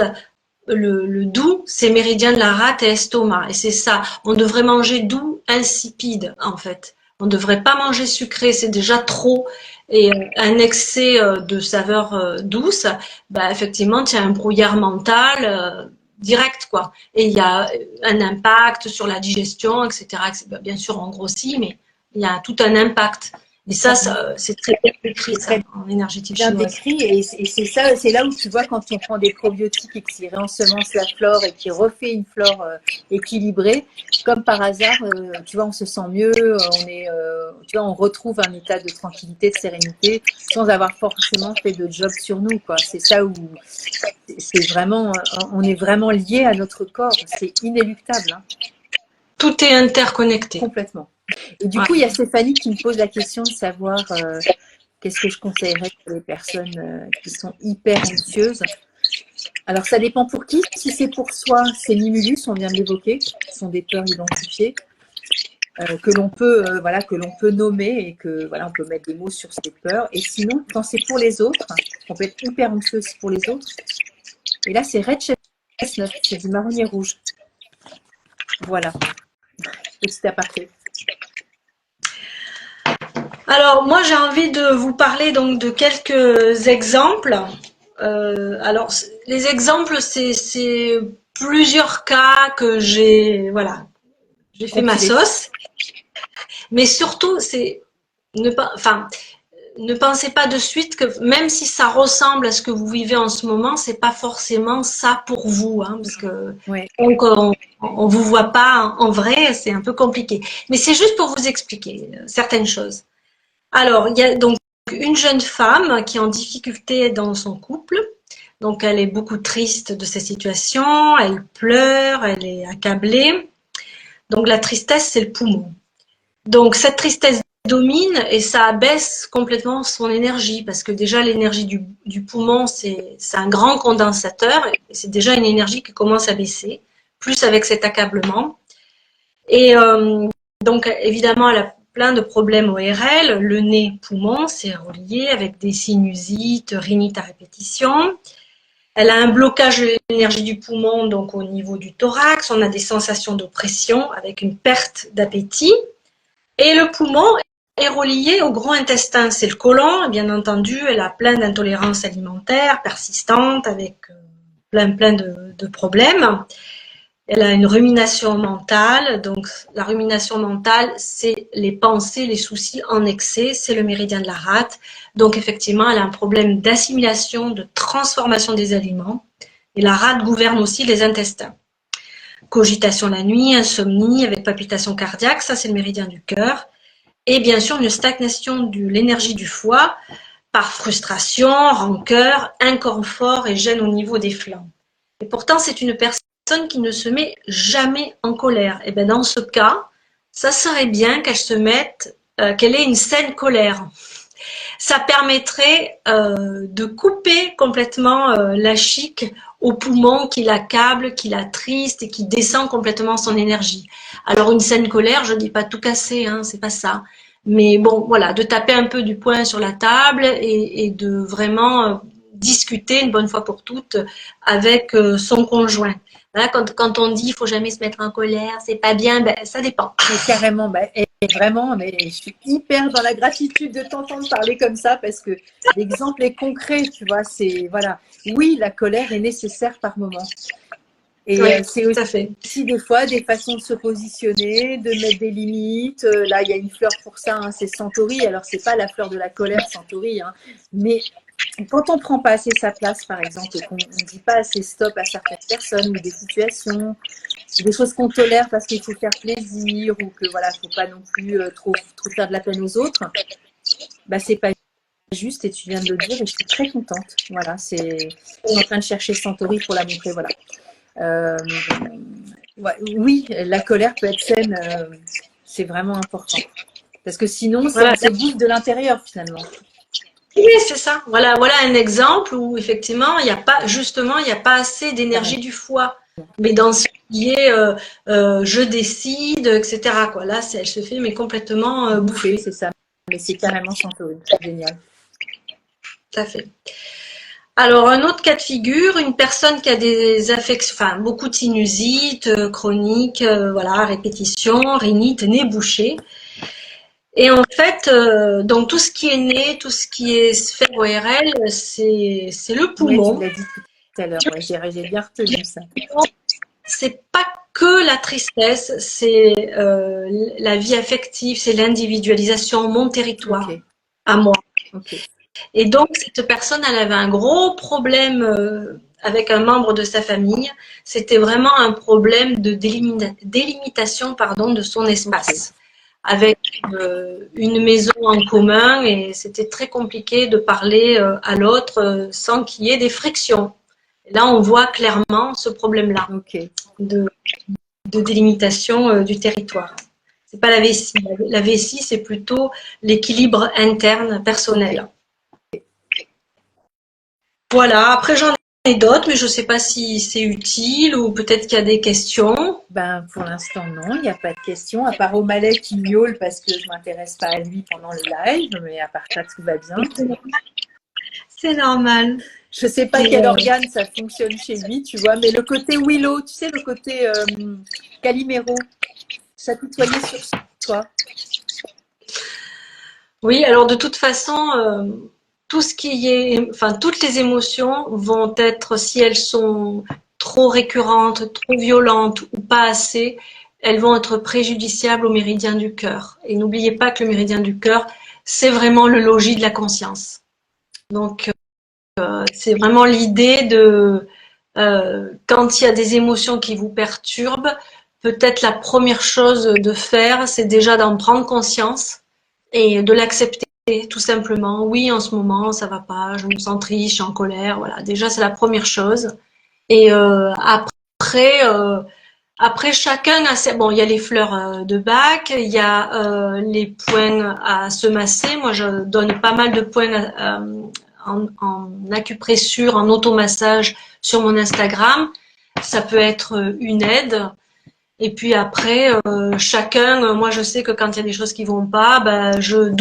le doux, c'est méridien de la rate et estomac. Et c'est ça. On devrait manger doux, insipide, en fait. On ne devrait pas manger sucré, c'est déjà trop. Et un excès de saveur douce, bah, effectivement, tu as un brouillard mental direct, quoi. Et il y a un impact sur la digestion, etc. Bah, bien sûr, on grossit, mais il y a tout un impact. Et ça c'est très bien décrit, ça, en énergétique bien chinoise. décrit, et c'est ça, c'est là où tu vois quand on prend des probiotiques et qui réensemence la flore et qui refait une flore équilibrée, comme par hasard, tu vois, on se sent mieux, tu vois, on retrouve un état de tranquillité, de sérénité, sans avoir forcément fait de job sur nous, quoi. C'est ça où c'est vraiment, on est vraiment lié à notre corps, c'est inéluctable. Hein. Tout est interconnecté. Complètement. Et du coup, il y a Stéphanie qui me pose la question de savoir qu'est-ce que je conseillerais pour les personnes qui sont hyper anxieuses. Alors, ça dépend pour qui. Si c'est pour soi, c'est Mimulus, on vient de l'évoquer. Ce sont des peurs identifiées que l'on peut nommer et que voilà, on peut mettre des mots sur ces peurs. Et sinon, quand c'est pour les autres, on peut être hyper anxieux aussi pour les autres. Et là, c'est Red Chestnut, c'est du marronnier rouge. Voilà. Petit aparté. Alors moi j'ai envie de vous parler donc de quelques exemples. Alors les exemples c'est plusieurs cas que j'ai fait ma sauce, mais surtout c'est ne pensez pas de suite que même si ça ressemble à ce que vous vivez en ce moment, c'est pas forcément ça pour vous, hein, parce que donc on vous voit pas en vrai, c'est un peu compliqué. Mais c'est juste pour vous expliquer certaines choses. Alors, il y a donc une jeune femme qui est en difficulté dans son couple. Donc, elle est beaucoup triste de sa situation, elle pleure, elle est accablée. Donc, la tristesse, c'est le poumon. Donc, cette tristesse domine et ça abaisse complètement son énergie parce que déjà, l'énergie du poumon, c'est un grand condensateur et c'est déjà une énergie qui commence à baisser, plus avec cet accablement. Et donc, évidemment, elle a plein de problèmes ORL, le nez, poumon, c'est relié avec des sinusites, rhinites à répétition. Elle a un blocage de l'énergie du poumon, donc au niveau du thorax. On a des sensations d'oppression avec une perte d'appétit. Et le poumon est relié au gros intestin, c'est le côlon. Bien entendu, elle a plein d'intolérances alimentaires persistantes avec plein de problèmes. Elle a une rumination mentale, donc la rumination mentale, c'est les pensées, les soucis en excès, c'est le méridien de la rate. Donc effectivement, elle a un problème d'assimilation, de transformation des aliments. Et la rate gouverne aussi les intestins. Cogitation la nuit, insomnie avec palpitations cardiaques, ça c'est le méridien du cœur. Et bien sûr, une stagnation de l'énergie du foie par frustration, rancœur, inconfort et gêne au niveau des flancs. Et pourtant, c'est une personne qui ne se met jamais en colère. Et bien dans ce cas, ça serait bien qu'elle se mette, qu'elle ait une saine colère. Ça permettrait de couper complètement la chic au poumon qui l'accable, qui l'attriste et qui descend complètement son énergie. Alors une saine colère, je ne dis pas tout casser, hein, c'est pas ça. Mais bon, voilà, de taper un peu du poing sur la table et de vraiment discuter une bonne fois pour toutes avec son conjoint. Voilà, quand on dit il faut jamais se mettre en colère, c'est pas bien, ben, ça dépend. Mais carrément, et vraiment, mais je suis hyper dans la gratitude de t'entendre parler comme ça parce que l'exemple est concret, tu vois, c'est, voilà, oui, la colère est nécessaire par moment. Et oui, c'est aussi des fois des façons de se positionner, de mettre des limites. Là, il y a une fleur pour ça, hein, c'est Centauri. Alors, c'est pas la fleur de la colère, Centauri, hein, mais quand on prend pas assez sa place, par exemple, et qu'on ne dit pas assez stop à certaines personnes ou des situations, des choses qu'on tolère parce qu'il faut faire plaisir ou que voilà, faut pas non plus trop faire de la peine aux autres, bah c'est pas juste et tu viens de le dire et je suis très contente. Voilà, je suis en train de chercher Centauri pour la montrer. Voilà. Ouais, oui, la colère peut être saine, c'est vraiment important. Parce que sinon, Voilà. on se bouffe de l'intérieur finalement. Oui, c'est ça. Voilà, voilà un exemple où effectivement, il n'y a pas, justement, il n'y a pas assez d'énergie du foie. Mais dans ce qui est je décide, etc., quoi. Là, elle se fait mais complètement bouffer. C'est ça. Mais c'est carrément Centauri. Génial. Tout à fait. Alors, un autre cas de figure, une personne qui a des affections, enfin, beaucoup de sinusite chronique, voilà, répétition, rhinite, nez bouché. Et en fait, donc tout ce qui est nez, tout ce qui est sphère ORL, c'est le Oui, tu poumon. l'as dit tout à l'heure. Ouais, j'ai bien retenu ça. C'est pas que la tristesse, c'est la vie affective, c'est l'individualisation, mon territoire, à moi. Et donc, cette personne, elle avait un gros problème avec un membre de sa famille. C'était vraiment un problème de délimitation, pardon, de son espace, avec une maison en commun, et c'était très compliqué de parler à l'autre sans qu'il y ait des frictions. Et là, on voit clairement ce problème-là de délimitation du territoire. C'est pas la vessie. La vessie, c'est plutôt l'équilibre interne personnel. Voilà, après j'en ai d'autres, mais je ne sais pas si c'est utile ou peut-être qu'il y a des questions. Ben, pour l'instant, non, il n'y a pas de questions, à part O'Malley qui miaule parce que je ne m'intéresse pas à lui pendant le live, mais à part ça, tout va bien. C'est normal. Je ne sais pas quel organe ça fonctionne chez lui, tu vois, mais le côté Willow, tu sais, le côté Calimero, ça tutoyait sur toi. Oui, alors de toute façon, tout ce qui est, enfin, toutes les émotions vont être, si elles sont trop récurrentes, trop violentes ou pas assez, elles vont être préjudiciables au méridien du cœur. Et n'oubliez pas que le méridien du cœur, c'est vraiment le logis de la conscience. Donc, c'est vraiment l'idée de, quand il y a des émotions qui vous perturbent, peut-être la première chose de faire, c'est déjà d'en prendre conscience et de l'accepter tout simplement. Oui, en ce moment, ça va pas, je me sens triste, je suis en colère. Voilà, déjà, c'est la première chose. Et après, chacun a ses... Bon, il y a les fleurs de Bach, il y a les points à se masser. Moi, je donne pas mal de points en acupressure, en automassage sur mon Instagram. Ça peut être une aide. Et puis après, chacun, moi je sais que quand il y a des choses qui vont pas, ben, je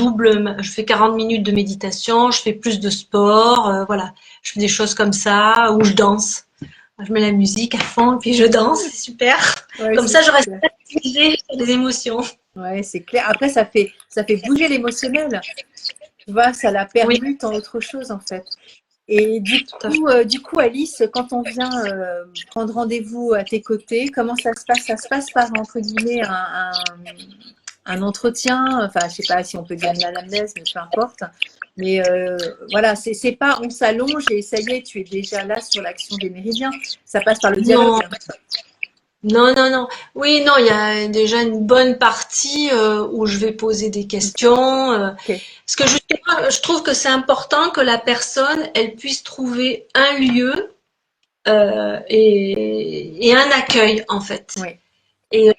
fais 40 minutes de méditation, je fais plus de sport, voilà. Je fais des choses comme ça, ou je danse. Je mets la musique à fond et puis je danse, c'est super. Ouais, Comme ça, je reste activée sur les émotions. Ouais, c'est clair. Après, ça fait bouger l'émotionnel. Tu vois, ça la permute en autre chose en fait. Et du coup, Alice, quand on vient prendre rendez-vous à tes côtés, comment ça se passe? Ça se passe par, entre guillemets, un entretien, enfin, je sais pas si on peut dire une anamnèse, mais peu importe. Mais voilà, c'est pas on s'allonge et ça y est, tu es déjà là sur l'action des méridiens. Ça passe par le dialogue. Non, non, non. Oui, non, il y a déjà une bonne partie où je vais poser des questions. Parce que justement, je trouve que c'est important que la personne, elle puisse trouver un lieu et un accueil, en fait. Oui. Et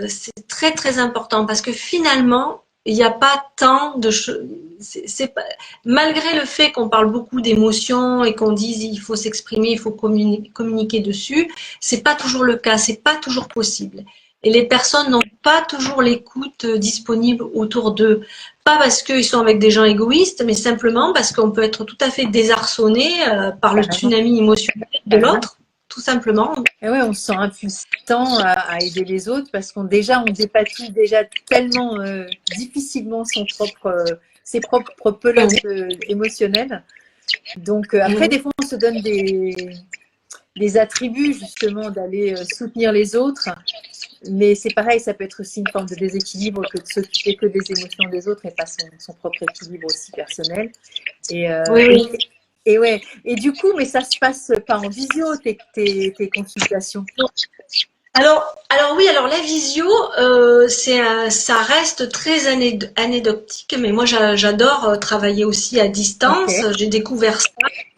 c'est très, très important parce que finalement, il n'y a pas tant de choses. Malgré le fait qu'on parle beaucoup d'émotions et qu'on dise il faut s'exprimer, il faut communiquer dessus, c'est pas toujours le cas, c'est pas toujours possible. Et les personnes n'ont pas toujours l'écoute disponible autour d'eux. Pas parce qu'ils sont avec des gens égoïstes, mais simplement parce qu'on peut être tout à fait désarçonné par le tsunami émotionnel de l'autre, tout simplement. Et ouais, on se sent impuissant à aider les autres parce qu'on dépatouille déjà tellement difficilement ses propres pelotes émotionnelles. Donc après, des fois, on se donne des attributs justement d'aller soutenir les autres. Mais c'est pareil, ça peut être aussi une forme de déséquilibre que de s'occuper que des émotions des autres et pas son propre équilibre aussi personnel. Et ouais. Et du coup, mais ça se passe pas en visio, tes consultations? Alors oui, alors la visio, ça reste très anecdotique, mais moi j'adore travailler aussi à Ok, distance. J'ai découvert ça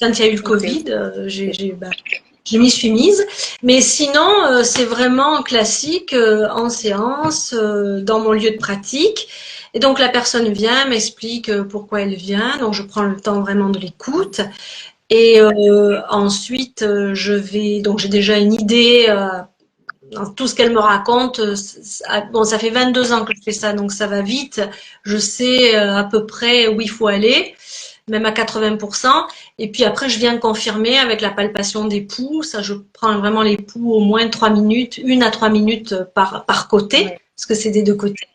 quand il y a eu le ok, Covid. ok. Je m'y suis mise. Mais sinon, c'est vraiment classique en séance, dans mon lieu de pratique. Et donc la personne vient, m'explique pourquoi elle vient. Donc je prends le temps vraiment de l'écoute. Et ensuite, donc j'ai déjà une idée. Dans tout ce qu'elle me raconte, bon, ça fait 22 ans que je fais ça, donc ça va vite. Je sais à peu près où il faut aller, même à 80%. Et puis après, je viens confirmer avec la palpation des poux. Ça, je prends vraiment les poux au moins 3 minutes, 1 à 3 minutes par côté, Ouais, parce que c'est des deux côtés.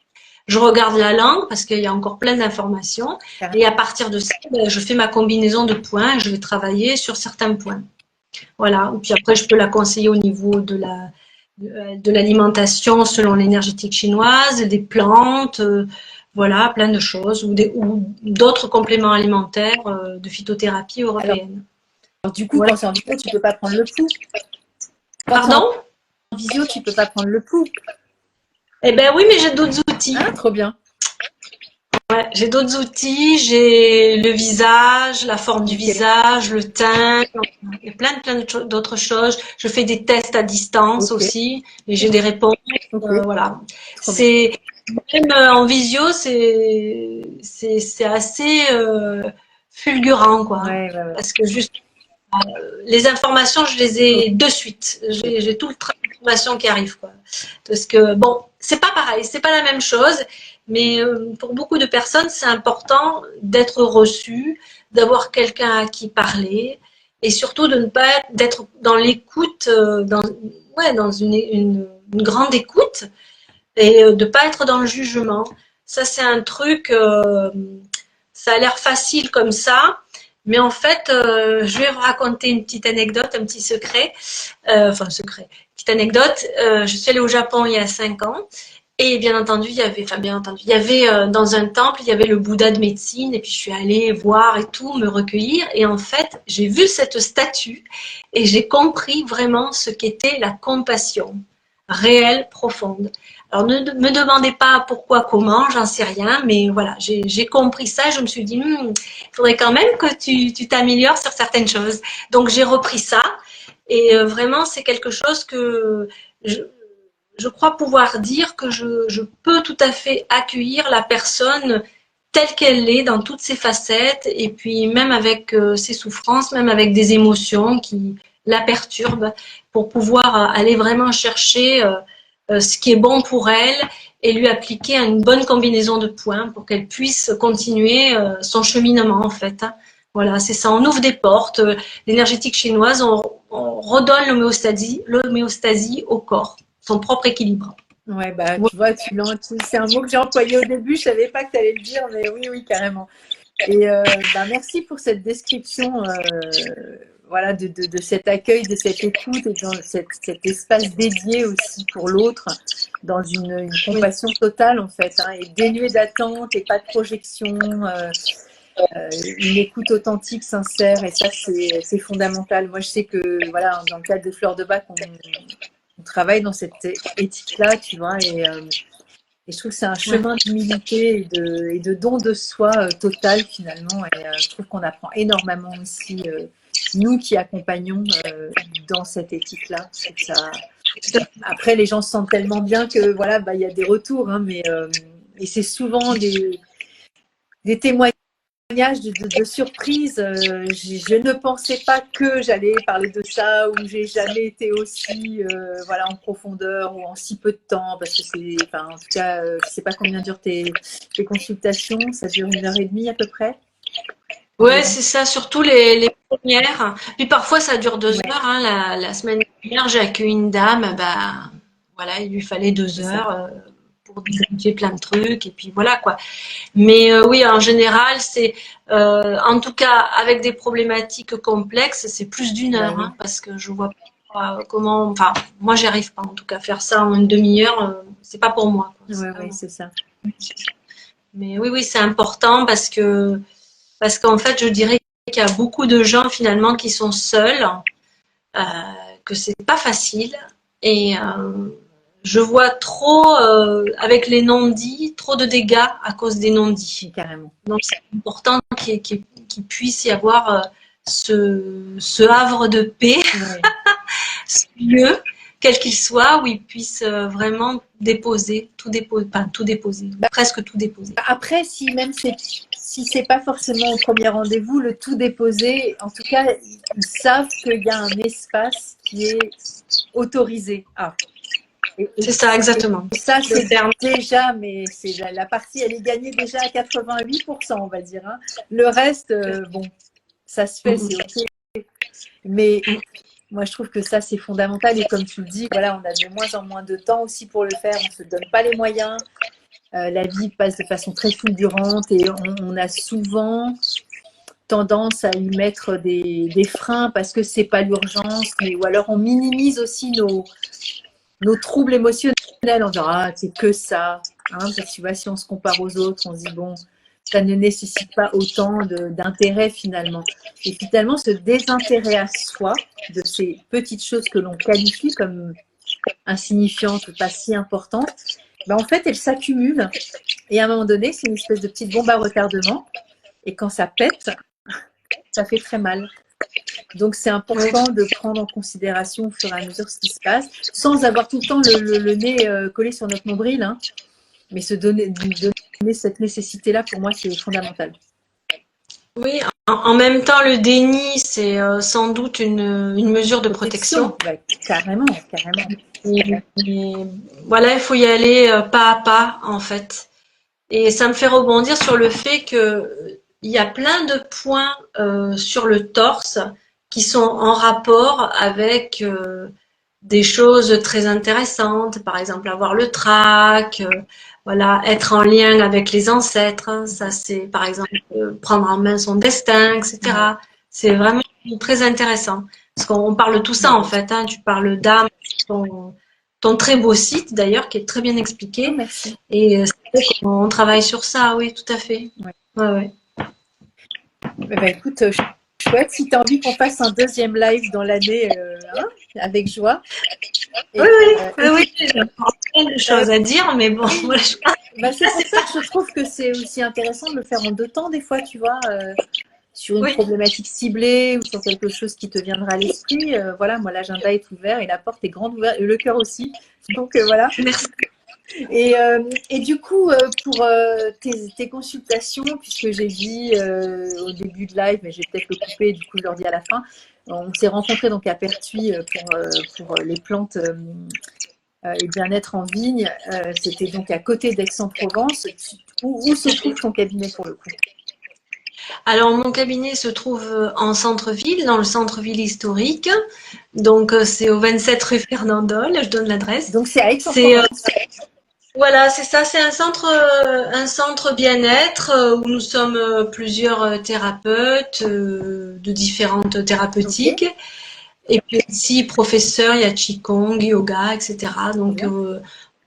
Je regarde la langue parce qu'il y a encore plein d'informations. Et à carrément. partir de ça, je fais ma combinaison de points et je vais travailler sur certains points. Voilà. Et puis après, je peux la conseiller au niveau de l'alimentation selon l'énergétique chinoise, des plantes, voilà, plein de choses, ou d'autres compléments alimentaires de phytothérapie européenne. Alors, du coup, Voilà. quand c'est en vidéo, tu peux pas prendre le pouls. Quand tu es en Pardon? visio, tu peux pas prendre le pouls. Eh ben oui, mais j'ai d'autres outils. Ah, trop bien. Ouais, j'ai d'autres outils, j'ai le visage, la forme du Ok, visage, le teint, il y a d'autres choses. Je fais des tests à distance ok, aussi et j'ai des réponses. ok, Voilà. trop bien. C'est même en visio, c'est assez fulgurant quoi, Ouais, ouais, ouais. parce que juste les informations, je les Ok, ai de suite. J'ai tout le train d'informations qui arrive, quoi. Parce que bon, c'est pas pareil, c'est pas la même chose, mais pour beaucoup de personnes, c'est important d'être reçu, d'avoir quelqu'un à qui parler, et surtout de ne pas d'être dans l'écoute, dans une grande écoute, et de pas être dans le jugement. Ça, c'est un truc. Ça a l'air facile comme ça, mais en fait, je vais vous raconter une petite anecdote, un petit secret. Enfin, secret. Petite anecdote. Je suis allée au Japon il y a 5 ans. Et bien entendu, il y avait dans un temple, il y avait le Bouddha de médecine, et puis je suis allée voir et tout, me recueillir, et en fait, j'ai vu cette statue, et j'ai compris vraiment ce qu'était la compassion réelle, profonde. Alors ne me demandez pas pourquoi, comment, j'en sais rien, mais voilà, j'ai compris ça, je me suis dit, il faudrait quand même que tu t'améliores sur certaines choses. Donc j'ai repris ça, et vraiment c'est quelque chose que je, je crois pouvoir dire que je peux tout à fait accueillir la personne telle qu'elle est dans toutes ses facettes et puis même avec ses souffrances, même avec des émotions qui la perturbent pour pouvoir aller vraiment chercher ce qui est bon pour elle et lui appliquer une bonne combinaison de points pour qu'elle puisse continuer son cheminement en fait. Voilà, c'est ça, on ouvre des portes. L'énergétique chinoise, on redonne l'homéostasie au corps, son propre équilibre. Ouais, bah, tu vois, c'est un mot que j'ai employé au début, je savais pas que tu allais le dire, mais oui, oui, carrément. Et bah, merci pour cette description voilà, de cet accueil, de cette écoute et dans cet espace dédié aussi pour l'autre, dans une Oui. compassion totale en fait, hein, et dénuée d'attente et pas de projection, une écoute authentique, sincère, et ça c'est fondamental. Moi je sais que voilà, dans le cadre de Fleurs de Bac, on travaille dans cette éthique-là, tu vois, et je trouve que c'est un Ouais. chemin d'humilité et de don de soi total finalement. Et je trouve qu'on apprend énormément aussi, nous qui accompagnons dans cette éthique-là. Je trouve que ça... Après, les gens se sentent tellement bien que voilà, bah, y a des retours, hein, mais et c'est souvent des témoignages de surprise. Je ne pensais pas que j'allais parler de ça, ou j'ai jamais été aussi voilà, en profondeur ou en si peu de temps, parce que c'est, enfin, en tout cas, je sais pas combien durent tes consultations, ça dure 1 heure et demie à peu près Ouais, environ. c'est ça, surtout les premières. Puis parfois, ça dure deux Ouais, heures. Hein. La semaine dernière, j'ai accueilli une dame, bah, voilà, il lui fallait deux c'est ça. heures pour désigner plein de trucs, et puis voilà quoi. Mais oui, en général, en tout cas, avec des problématiques complexes, c'est plus d'une Bah heure, oui, hein, parce que je vois pas comment, enfin, moi, j'y arrive pas, en tout cas, faire ça en une demi-heure, c'est pas pour moi, quoi, c'est ouais, pas ouais, moi. c'est ça. Mais oui, oui, c'est important parce qu'en fait, je dirais qu'il y a beaucoup de gens finalement qui sont seuls, euh, que c'est pas facile. Et je vois trop, avec les non-dits, trop de dégâts à cause des non-dits. Carrément. Donc c'est important qu'il puisse y avoir ce havre de paix, Ouais. ce lieu, quel qu'il soit, où ils puissent vraiment déposer, tout déposer, pas tout déposer, presque tout déposer. Après, si c'est pas forcément au premier rendez-vous, le tout déposer, en tout cas, ils savent qu'il y a un espace qui est autorisé. Ah. C'est ça, exactement. Et ça, c'est déjà, mais c'est la partie, elle est gagnée déjà à 88%, on va dire. Hein. Le reste, bon, ça se fait, c'est ok. Mais moi, je trouve que ça, c'est fondamental. Et comme tu le dis, voilà, on a de moins en moins de temps aussi pour le faire. On ne se donne pas les moyens. La vie passe de façon très fulgurante et on a souvent tendance à y mettre des freins parce que c'est pas l'urgence, ou alors on minimise aussi nos troubles émotionnels en disant ah c'est que ça, hein, parce que tu vois, si on se compare aux autres, on se dit bon, ça ne nécessite pas autant d'intérêt finalement. Et finalement, ce désintérêt à soi de ces petites choses que l'on qualifie comme insignifiantes ou pas si importantes, ben en fait, elles s'accumulent. Et à un moment donné, c'est une espèce de petite bombe à retardement. Et quand ça pète, ça fait très mal. Donc, c'est important de prendre en considération au fur et à mesure ce qui se passe, sans avoir tout le temps le nez collé sur notre nombril, hein, mais se donner cette nécessité-là, pour moi, c'est fondamental. Oui, en même temps, le déni, c'est sans doute une mesure de protection. Ouais, carrément, carrément. Et voilà, il faut y aller pas à pas, en fait. Et ça me fait rebondir sur le fait que il y a plein de points sur le torse qui sont en rapport avec des choses très intéressantes, par exemple avoir le trac, voilà, être en lien avec les ancêtres, hein, ça c'est par exemple prendre en main son destin, etc. C'est vraiment très intéressant parce qu'on parle de tout ça en fait. Hein, tu parles d'âme, ton très beau site d'ailleurs qui est très bien expliqué. Oh, merci. Et on travaille sur ça, oui, tout à fait. Ouais. Bah, écoute, chouette. Si tu as envie qu'on fasse un deuxième live dans l'année, hein, avec joie. Et, oui, j'ai plein de choses à dire, mais bon, voilà. Bah, c'est pour ça que je trouve que c'est aussi intéressant de le faire en 2 temps, des fois, tu vois, sur une problématique ciblée ou sur quelque chose qui te viendra à l'esprit. Voilà, moi, l'agenda est ouvert et la porte est grande ouverte, et le cœur aussi. Donc, voilà. Merci. Et du coup, pour tes consultations, puisque j'ai dit au début de live, mais je vais peut-être le couper, du coup je leur dis à la fin, on s'est rencontrés donc à Pertuis pour les plantes et bien-être en vigne. C'était donc à côté d'Aix-en-Provence. Où se trouve ton cabinet pour le coup? Alors mon cabinet se trouve en centre-ville, dans le centre-ville historique. Donc c'est au 27 rue Fernandol, je donne l'adresse. Donc c'est à Aix-en-Provence. Voilà, c'est ça, c'est un centre bien-être où nous sommes plusieurs thérapeutes de différentes thérapeutiques. Okay. Et puis aussi professeurs, il y a Qigong, yoga, etc. Donc,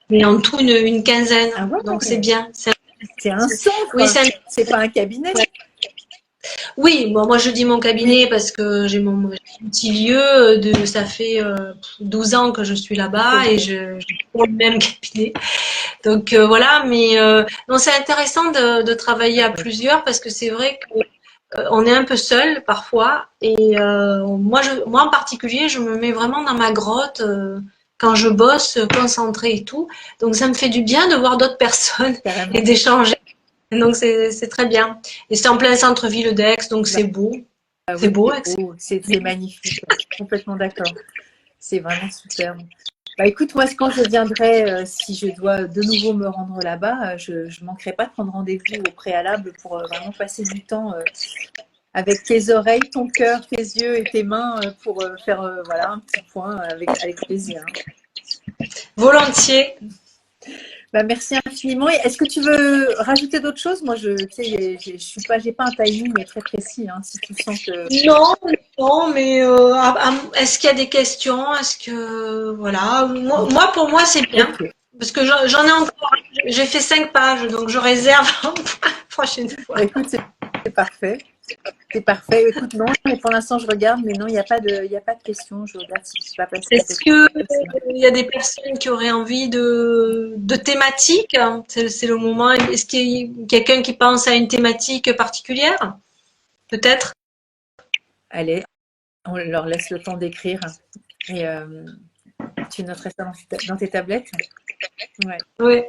mais en tout une quinzaine. Ah ouais, donc c'est bien. C'est un centre, oui, c'est pas un cabinet. Oui, bon, moi je dis mon cabinet parce que j'ai mon petit lieu, ça fait 12 ans que je suis là-bas et j'ai le même cabinet. Donc voilà, mais non, c'est intéressant de travailler à plusieurs parce que c'est vrai qu'on est un peu seul parfois et moi en particulier, je me mets vraiment dans ma grotte quand je bosse, concentrée et tout. Donc ça me fait du bien de voir d'autres personnes et d'échanger. Donc c'est très bien. Et c'est en plein centre-ville d'Aix, donc c'est beau. C'est beau, c'est magnifique. Je suis complètement d'accord. C'est vraiment superbe. Bah écoute, moi quand je viendrai, si je dois de nouveau me rendre là-bas, je ne manquerai pas de prendre rendez-vous au préalable pour vraiment passer du temps avec tes oreilles, ton cœur, tes yeux et tes mains pour faire voilà, un petit point avec plaisir. Volontiers. Bah, merci infiniment. Est-ce que tu veux rajouter d'autres choses? Moi, j'ai pas un timing très précis. Hein, si tu sens que non, mais est-ce qu'il y a des questions? Est-ce que voilà, moi pour moi c'est bien parce que j'en ai encore. J'ai fait 5 pages, donc je réserve la prochaine fois. Écoute, c'est parfait. C'est parfait. Écoute, non, mais pour l'instant, je regarde, mais non, il y a pas de questions. Je regarde si je suis pas passée à Est-ce côté. que il y a des personnes qui auraient envie de thématiques? C'est le moment. Est-ce qu'il y a quelqu'un qui pense à une thématique particulière? Peut-être? Allez, on leur laisse le temps d'écrire. Et tu noterais ça dans tes tablettes? Ouais. Oui.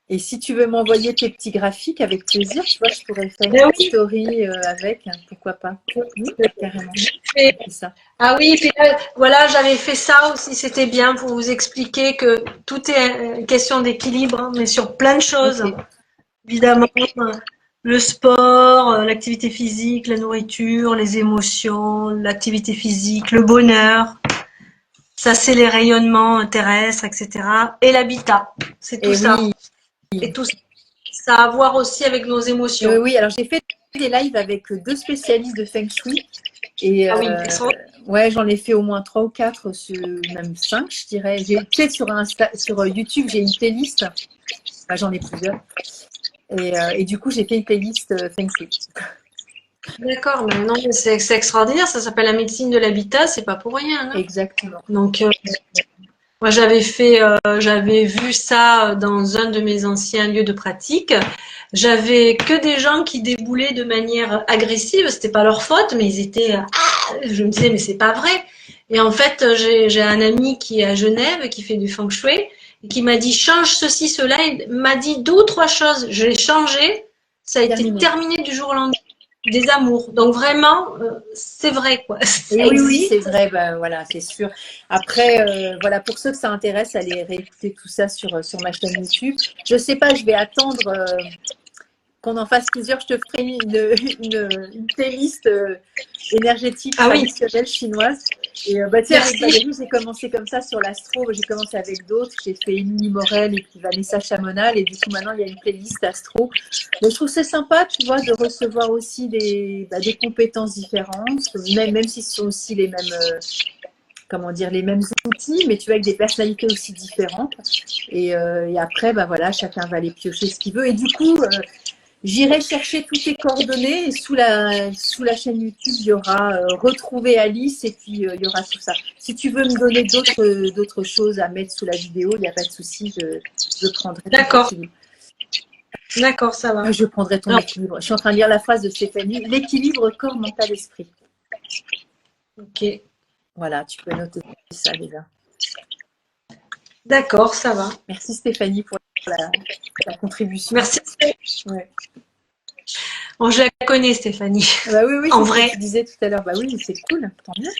Et si tu veux m'envoyer tes petits graphiques, avec plaisir, tu vois, je pourrais faire une Ben petite oui. story avec, pourquoi pas. Oui, carrément. Et- C'est ça. Ah oui, puis là, voilà, j'avais fait ça aussi, c'était bien pour vous expliquer que tout est une question d'équilibre, hein, mais sur plein de choses. Ok. Évidemment, le sport, l'activité physique, la nourriture, les émotions, l'activité physique, le bonheur, ça c'est les rayonnements terrestres, etc. Et l'habitat, c'est tout Et ça. oui, Et tout ça a à voir aussi avec nos émotions. oui. Alors j'ai fait des lives avec 2 spécialistes de Feng Shui. Et Ah oui, extraordinaire. ouais, j'en ai fait au moins 3 ou 4, même 5, je dirais. Tu sais, sur YouTube, j'ai une playlist. Enfin, j'en ai plusieurs. Et du coup, j'ai fait une playlist Feng Shui. D'accord, mais non, mais c'est extraordinaire, ça s'appelle la médecine de l'habitat, c'est pas pour rien, hein. Exactement. Donc, moi j'avais vu ça dans un de mes anciens lieux de pratique. J'avais que des gens qui déboulaient de manière agressive, c'était pas leur faute, mais ils étaient, je me disais, mais c'est pas vrai. Et en fait, j'ai un ami qui est à Genève, qui fait du feng shui, et qui m'a dit, change ceci, cela. Il m'a dit 2 ou 3 choses. Je l'ai changé. Ça a été Terminé. terminé du jour au lendemain. Des amours. Donc vraiment, c'est vrai, quoi. Ça Et oui, existe. c'est vrai, bah, voilà, c'est sûr. Après, voilà, pour ceux que ça intéresse, allez réécouter tout ça sur ma chaîne YouTube. Je sais pas, je vais attendre qu'on en fasse plusieurs. Je te ferai une playlist énergétique Ah oui, traditionnelle chinoise. Et bah, tu sais, avec merci. Valérie, j'ai commencé comme ça sur l'astro. J'ai commencé avec d'autres. J'ai fait Émilie Morel et puis Vanessa Chamonal. Et du coup, maintenant, il y a une playlist astro. Mais je trouve que c'est sympa, tu vois, de recevoir aussi des compétences différentes, même si ce sont aussi les mêmes, comment dire, les mêmes outils, mais tu vois, avec des personnalités aussi différentes. Et après, bah voilà, chacun va aller piocher ce qu'il veut. Et du coup, j'irai chercher toutes tes coordonnées et sous la chaîne YouTube, il y aura retrouver Alice et puis il y aura tout ça. Si tu veux me donner d'autres choses à mettre sous la vidéo, il n'y a pas de souci, je prendrai ton D'accord, équilibre. d'accord, ça va. Je prendrai ton Alors, équilibre. Je suis en train de lire la phrase de Stéphanie. L'équilibre corps, mental, esprit. ok. Voilà, tu peux noter ça déjà. D'accord, ça va. Merci Stéphanie pour la contribution. Merci. Ouais. Bon, je la connais, Stéphanie. Bah oui, En c'est ce vrai. que tu disais tout à l'heure. Bah oui, c'est cool, tant mieux.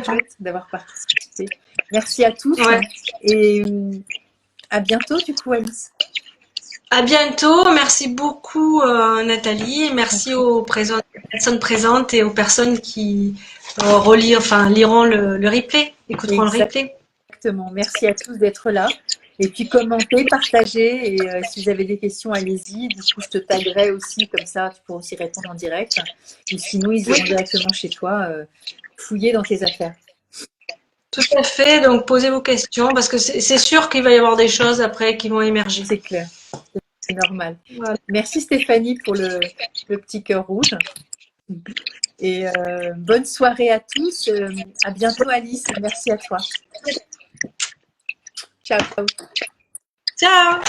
Chouette d'avoir participé. Merci à tous Ouais. et à bientôt du coup Alice. À bientôt. Merci beaucoup, Nathalie. Et merci aux personnes présentes et aux personnes qui liront le replay, écouteront le replay. Exactement. Merci à tous d'être là. Et puis commentez, partagez. Et si vous avez des questions, allez-y. Du coup, je te taguerai aussi, comme ça, tu pourras aussi répondre en direct. Et sinon, ils iront directement chez toi, fouiller dans tes affaires. Tout à fait. Donc, posez vos questions parce que c'est sûr qu'il va y avoir des choses après qui vont émerger. C'est clair. C'est normal. Voilà. Merci Stéphanie pour le petit cœur rouge. Et bonne soirée à tous. À bientôt Alice. Merci à toi. Ciao. Ciao.